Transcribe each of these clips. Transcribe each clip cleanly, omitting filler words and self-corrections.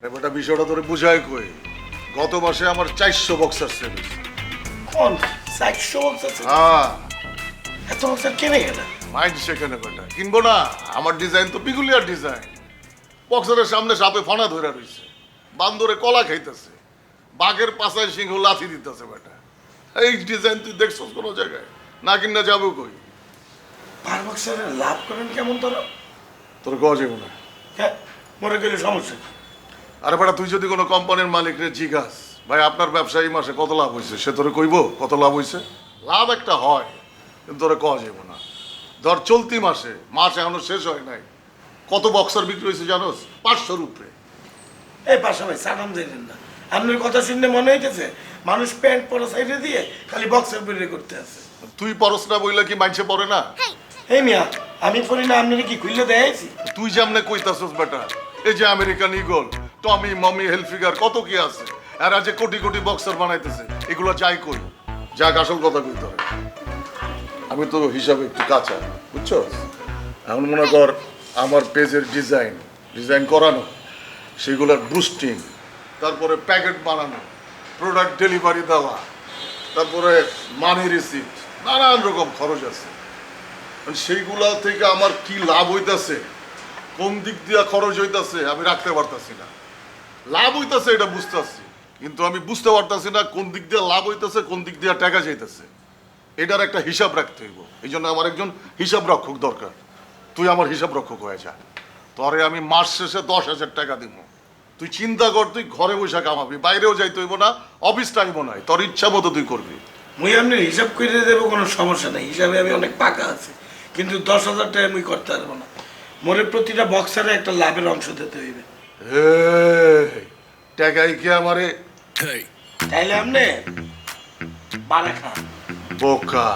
এবারটা বিষয়টা তোরে বুঝাই কই গত মাসে আমার 400 বক্সার সেল হয়েছে। কোন 400 বক্স আছে? হ্যাঁ এত বক্সার কেনে গেল? মাইন্ড সেখানে বেটা কিনবো না, আমার ডিজাইন তো পিগুলিয়ার ডিজাইন। বক্সারের সামনে সাপে ফানা ধরে রইছে, বান্দরে কলা খাইতেছে, বাঘের পাছায় সিংহ লাথি দিতেছে বেটা। এই ডিজাইন তুই দেখছস কোনো জায়গায়? না কিনা যাবো কই? পার বক্সারে লাভ করেন কেমন তোরা? তোর কওয়া যাবো না। হ্যাঁ, মরে গেলে সমস্যা কি? আরে বেটা তুই যদি কোনো কোম্পানির মালিকরে জিজ্ঞাস ভাই আপনার ব্যবসা এই মাসে কত লাভ হয়েছে, সে তোরে কইব কত লাভ হয়েছে। লাভ একটা হয় কিন্তু তোরে কওয়া যাবো না। ধর চলতি মাসে এখনো শেষ হয় নাই, কত বক্সার বিক্রি হয়েছে জানোস? 500 উপরে। এই পাশা ভাই সালাম দিলেন না। আপনার কথা শুনলে মনে হইতেছে মানুষ প্যান্ট পরা সাইডে দিয়ে খালি বক্সার বেরিয়ে করতে আছে। তুই পরস না বইলে কি মাইনসে পড়ে না? এই মিয়া, আমি পড়ি না, আপনার কি খুললে দেখাইছি? তুই যেমনে কইতাছস বেটা, এই যে আমেরিকান ইগল, টমি মমি হেলফিগার কত কি আছে, এরা যে কোটি কোটি বক্সার বানাইতেছে, এগুলো যাই কই যাক আসল কথা কইতে হয়। আমি তো হিসাবে একটু কাঁচা, বুঝছো? এখন মনে কর আমার পেজের ডিজাইন করানো, সেগুলোর বুস্টিং, তারপরে প্যাকেট বানানো, প্রোডাক্ট ডেলিভারি দেওয়া, তারপরে মানি রিসিপ্ট, নানান রকম খরচ আছে। সেইগুলা থেকে আমার কি লাভ হইতাছে, কোন দিক দিয়া খরচ হইতাছে আমি রাখতে পারতাছি না। লাভ হইতাছে এটা বুঝতেছি, কিন্তু আমি বুঝতে পারতাছি না কোন দিক দিয়ে লাভ হইতাছে, কোন দিক দিয়ে টাকা যাইতাছে। এটার একটা হিসাব রাখতে হইব। এই জন্য আমার একজন হিসাব রক্ষক দরকার। তুই আমার হিসাব রক্ষক হয়ে যা, তরে আমি মাস শেষে 10,000 টাকা দিব। তুই চিন্তা কর, তুই ঘরে বসে কামাবি, বাইরেও যাইতে হইব না, অফিস টাইমও নাই, তোর ইচ্ছা মতো তুই করবি। মুই আপনার হিসাব করে দেবো, কোনো সমস্যা নেই, হিসাবে আমি অনেক পাকা আছে, কিন্তু 10,000 টাকা আমি করতে পারবো না। মোরে প্রতিটা বক্সারে একটা লাভের অংশ দিতে হইবে। এই টাকাই কি আমারে তাইলে আপনি বাড়া খান। বোকা।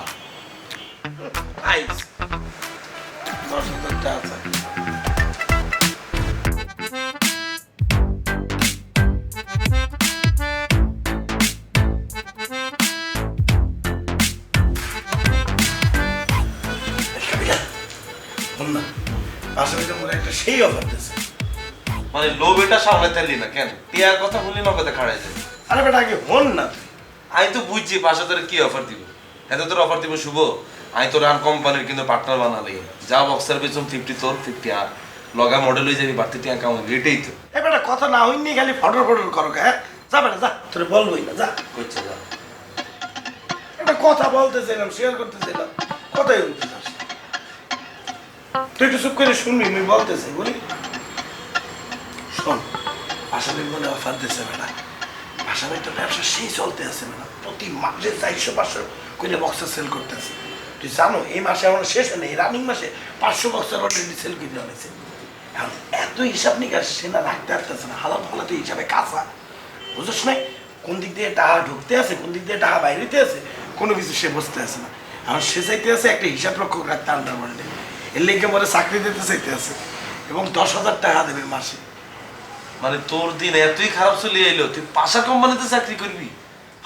আইস 10,000 টাকা আছে। পাশাপাশি মোরে একটা সেই অফার দিয়েছে। মানে লোভ এটা সামলাতে পারলি না কেন? টিয়ার কথা বললি নগদে খাড়াই যায়। আরে বেটা আগে হন না তুই। আমি তো বুঝছি পাশে তোর কি অফার দিব, এত তোর অফার দিব শুভ। আমি তোর আর কোম্পানির কিন্তু পার্টনার বানালি, যা বক্সার পেছন 50 তোর 50 আর লগা মডেল হয়ে যাবি, বাড়তি টিয়া কামাবি, এটাই তো। এ বেটা কথা না হইনি খালি ফটর ফটর করো, হ্যাঁ? যা বেটা যা, তোরে বলবোই না, যা। করছে যা। একটা কথা বলতে চাইলাম, শেয়ার করতে চাইলাম, কথাই বলতে চাস না। তুই একটু চুপ করে শুনবি, আমি বলতেছি বলি। শোন, আসামের মনে অফার দিয়েছে বেটা। আসামের তো ব্যবসা সেই চলতে আছে বেটা, প্রতি মাসে 400-500 করে বক্সার সেল করতে আছে। তুই জানো এই মাসে আমার শেষ নেই, রানিং মাসে 500 বক্সার অলরেডি সেল করে আনেছে। এখন এত হিসাব নিকাশ সে না রাখতে পারতেছে না, হালাত হালাত হিসাবে কাঁচা, বুঝছ নাই? কোন দিক দিয়ে টাকা ঢুকতে আছে, কোন দিক দিয়ে টাকা বাইরেতে আছে, কোনো কিছু সে বুঝতে আছে না। এখন সে চাইতে আছে একটা হিসাব রক্ষক রাখতে আন্ডারওয়ার্ল্ডে, এর লেগে মনে চাকরি দিতে চাইতে আছে, এবং 10,000 টাকা দেবে মাসে। মানে তোর দিন এতই খারাপ চলে এলো, তুই পাশার কোম্পানিতে চাকরি করবি?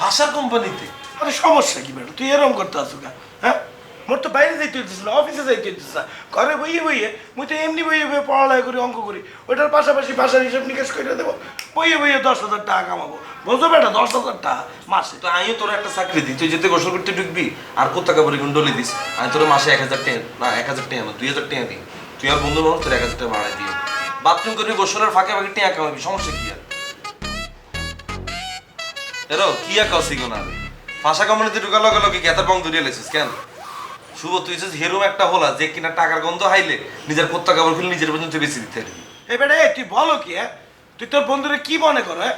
ভাষার কোম্পানিতে? আরে সমস্যা কি বেটা, তুই এরকম করতে আসো কেন? হ্যাঁ, মোর তো বাইরে যাইতে হইতেছে না, অফিসে যাইতে হইতেছে না, ঘরে বইয়ে বইয়ে মুই তো এমনি বইয়ে বইয়ে পড়ালেখা করি, অঙ্ক করি, ওইটার পাশাপাশি ভাষার হিসাব নিকাশ করে দেবো, বইয়ে বইয়ে 10,000 টাকা কামাবো, বুঝো বেটা? 10,000 টাকা মাসে। তো আমিও তোর একটা চাকরি দিই, তুই যেতে গোসল করতে ঢুকবি আর কোথা কাপড়ে গুন্ডলি দিস, আমি তোর মাসে 1,000 টাকা না 1,000 টাকা না 2,000 টাকা দিই। তুই আর বন্ধু নয়, তোর 1,000 টাকা বাড়াই দিই। বাথরুম করবি, গোসলের ফাঁকে ফাঁকে টাকা কামাবি, সমস্যা কি আর? এরো কি আর কাছে না ভাষা কোম্পানিতে ঢুকার লগে লগে গেতার বং ধরিয়ে লেছিস কেন? শুভ তুই যে হেরুম একটা হলা যে কিনা টাকার গন্ধ হাইলে নিজের কোত্তা কাপড় খুলে নিজের পর্যন্ত বেশি দিতে পারবি। এই বেটা তুই বলো কি? হ্যাঁ, তুই তোর বন্ধুরে কি মনে করো? হ্যাঁ,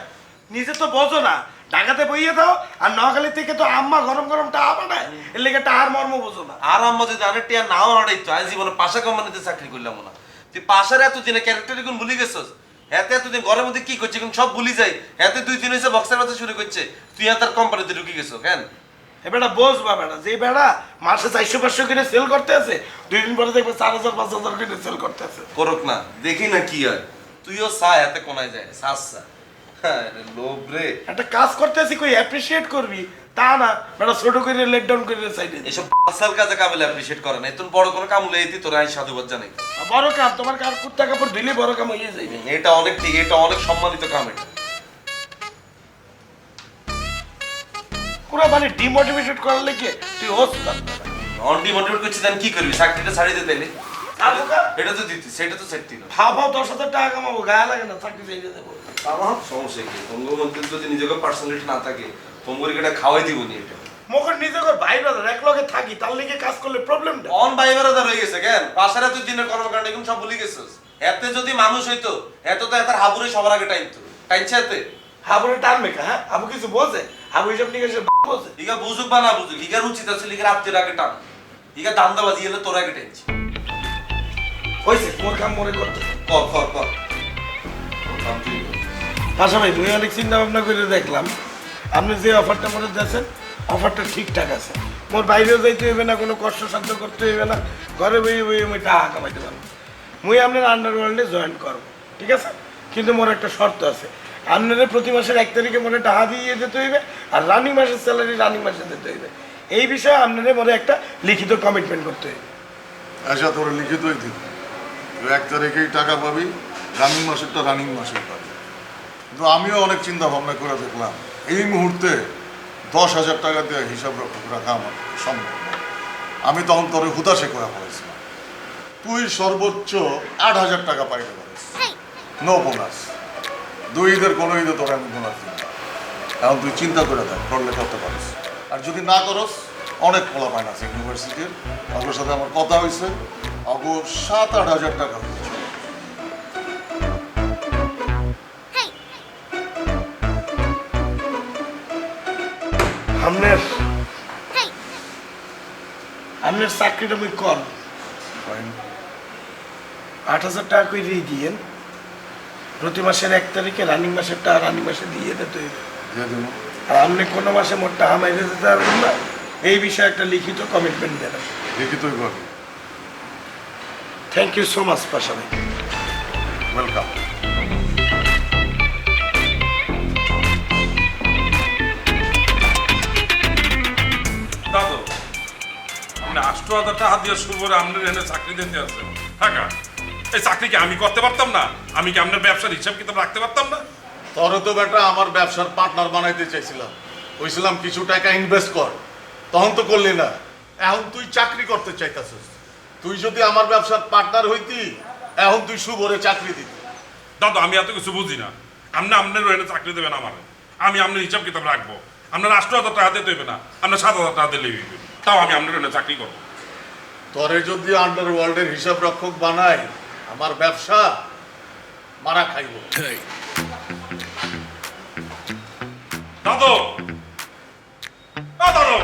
নিজে তো বোঝো না, ঢাকাতে বইয়ে দাও আর নোয়াখালী থেকে তো আম্মা গরম গরম টাকা পাঠায়, এর লেগে টাকার মর্ম বোঝো না। আর আম্মা যদি আনের টিয়া নাও হারাইতো আজ জীবনে পাশা কোম্পানিতে চাকরি করলাম না। তুই পাশার এতদিনে ক্যারেক্টার এখন ভুলি গেছস, এতে এতদিন ঘরের মধ্যে কি করছে এখন সব ভুলি যাই, এতে 2 দিন হয়েছে বক্সের বাচ্চা শুরু করছে, তুই আর তার কোম্পানিতে ঢুকে গেছো কেন? এ বেটা বোঝবা বেটা, যে বেটা মাসে 400-500 করে সেল করতে আছে, 2 দিন পরে দেখবে 4,000-5,000 করে সেল করতে আছে। করুক না, দেখি না কি হয়। তুইও চা এতে কোনায় যায়, চাস চা। হ্যাঁ লোভ রে। একটা কাজ করতেছি কই অ্যাপ্রিসিয়েট করবি তা না, বেটা ছোট করে লেট ডাউন করে সাইডে। এসব আসল কাজে কাবিল অ্যাপ্রিশিয়েট করে না, এত বড় কোনো কাম লইতি তোরা আই সাধুবাদ জানাই। বড় কাম তোমার কার কুত্তা কাপড় দিলে বড় কাম হয়ে যাইবে। এটা অনেক ঠিক, এটা অনেক সম্মানিত কাম। এটা পুরো মানে ডিমোটিভেটেড করার লেগে তুই হোস না। অনডিমোটিভেট করছিস, আমি কি করবি? চাকরিটা ছাড়ি দে তাইলে। আবুকা এটা তো দিতি, সেটা তো সেট দিল। ভাব 10,000 টাকা কামাবো, গায়ে লাগে না, চাকরি চাইতে দেবো। আমার সমস্যা কি? বঙ্গবন্ধুর যদি নিজেকে পার্সোনালিটি না থাকে তোমার এটা খাওয়াই দিব নি। এটা মোখন নিজে কর ভাই ব্রাদার এক লগে থাকি, তার লেগে কাজ করলে প্রবলেমটা অন ভাই বেড়াদার হয়ে গেছে কেন? পাশের তুই দিনের কর্মকাণ্ড এখন সব ভুলে গেছিস। এতে যদি মানুষ হইতো এত তো এত হাবুরে সবার আগে টাইমতো টাইমছে এতে। হাবুরে টানবে কা? হ্যাঁ আবু কিছু বোঝে? আবু হিসাব নিয়ে গেছে বোঝে। ইগা বুঝুক বা না বুঝুক, ইগার উচিত আছে লিগা রাত্রির আগে টান। ইগা দান্দাবাজি এলে তোর আগে টাইমছে। হইছে মোর কাম মনে করতে। কর কর কর কাম তুই কর। আচ্ছা ভাই, মুই অনেক চিন্তা ভাবনা করে দেখলাম আপনি যে অফারটা মনে দিয়েছেন অফারটা ঠিকঠাক আছে। মোর বাইরেও যাইতে হইবে না, কোনো কষ্ট সাধ্য করতে হইবে না, ঘরে বই বই মুই টাকা কামাইতে পারবো। মুই আপনার আন্ডারওয়ার্ল্ডে জয়েন করবো, ঠিক আছে? কিন্তু মোর একটা শর্ত আছে, আপনারা প্রতি মাসের 1 তারিখে মনে টাকা দিয়ে যেতে হইবে, আর রানিং মাসের স্যালারি রানিং মাসে দিতে হইবে। এই বিষয়ে আপনারা মনে একটা লিখিত কমিটমেন্ট করতে হইবে। আচ্ছা তোরা লিখিতই দিন, তুই 1 তারিখেই টাকা পাবি, রানিং মাসেরটা রানিং মাসের পাবি। কিন্তু আমিও অনেক চিন্তা ভাবনা করে দেখলাম এই মুহূর্তে 10,000 টাকা দিয়ে হিসাব রাখা আমার সম্ভব না। আমি তখন তোর হুতাশে করে পড়েছিলাম, তুই সর্বোচ্চ 8,000 টাকা পাইতে পারিস, নো বোনাস। 2 ঈদের কোনো ঈদে তোর আমি বোনাস দিই না। এখন তুই চিন্তা করে দেখ, করলে করতে পারিস। আর যদি না করস, অনেক পোলাপাইন আছে ইউনিভার্সিটির, ওদের সাথে আমার কথা হয়েছে, অগো 7-8 হাজার টাকা হয়েছে। আপনার চাকরিটা মুই কর 8,000 টাকা করে দিয়েন, প্রতি মাসের 1 তারিখে রানিং মাসের টাকা রানিং মাসে দিয়ে দিতে হইবে। আর আপনি কোনো মাসে মোট টাকা মাইরে দিতে পারবেন না, এই বিষয়ে একটা লিখিত কমিটমেন্ট দেবেন। লিখিতই পাবি। থ্যাংক ইউ সো মাচ পাশা ভাই। ওয়েলকাম। দাদু আপনি 8,000 টাকা দিয়ে শুরু করে আপনার এনে চাকরি দিতে আছে টাকা, এই চাকরি কি আমি করতে পারতাম না? আমি কি আপনার ব্যবসার হিসাব কিতাব রাখতে পারতাম না? তোরে তো বেটা আমার ব্যবসার পার্টনার বানাইতে চাইছিলাম, কইছিলাম কিছু টাকা ইনভেস্ট কর, তখন তো করলি না। এখন তুই চাকরি করতে চাইতাছিস। তুই যদি আমার ব্যবসার পার্টনার হইতি, এখন তুই শুভরে চাকরি দিতি। দাদু আমি এত কিছু বুঝি না, আপনি আপনার এনে চাকরি দেবেন আমার, আমি আপনার হিসাব কিতাব রাখবো। আপনার 8,000 টাকা দিতে হইবে না, আপনার 7,000 টাকা দিলেই হইবে, তাও আমি আপনার এনে চাকরি করবো। তোরে যদি আন্ডারওয়ার্ল্ডের হিসাব রক্ষক বানাই, আমার ব্যবসা মারা খাইব। দাদু দাদু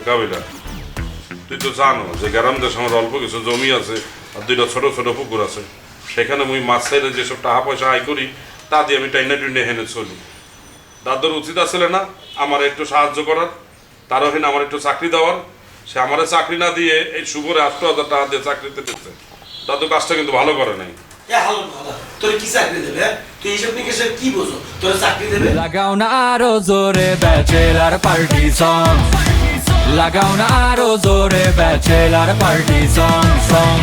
কাবিলা, তুই তো জানো যে গ্রাম দেশ আমার অল্প কিছু জমি আছে আর 2টা ছোট ছোট পুকুর আছে, সেখানে মুই মাছ ছেড়ে যেসব টাকা পয়সা আয় করি তা দিয়ে আমি টাইনা টুইনে হেনে চলি। দাদুর উচিত আসলে না আমার একটু সাহায্য করার, তারও হেন আমার একটু চাকরি দেওয়ার। সে আমার চাকরি না দিয়ে এই শুভরে 8,000 টাকা দিয়ে চাকরিতে দিচ্ছে। দাদু কাজটা কিন্তু ভালো করে নাই। তোর কি চাকরি দেবে? তুই হিসাব নিকেশের কি বোঝো? তোর চাকরি দেবে? লাগাও না আরো জোরে ব্যাচেলার পার্টি সং, লাগাও না আরো জোরে ব্যাচেলার পার্টি সং সং।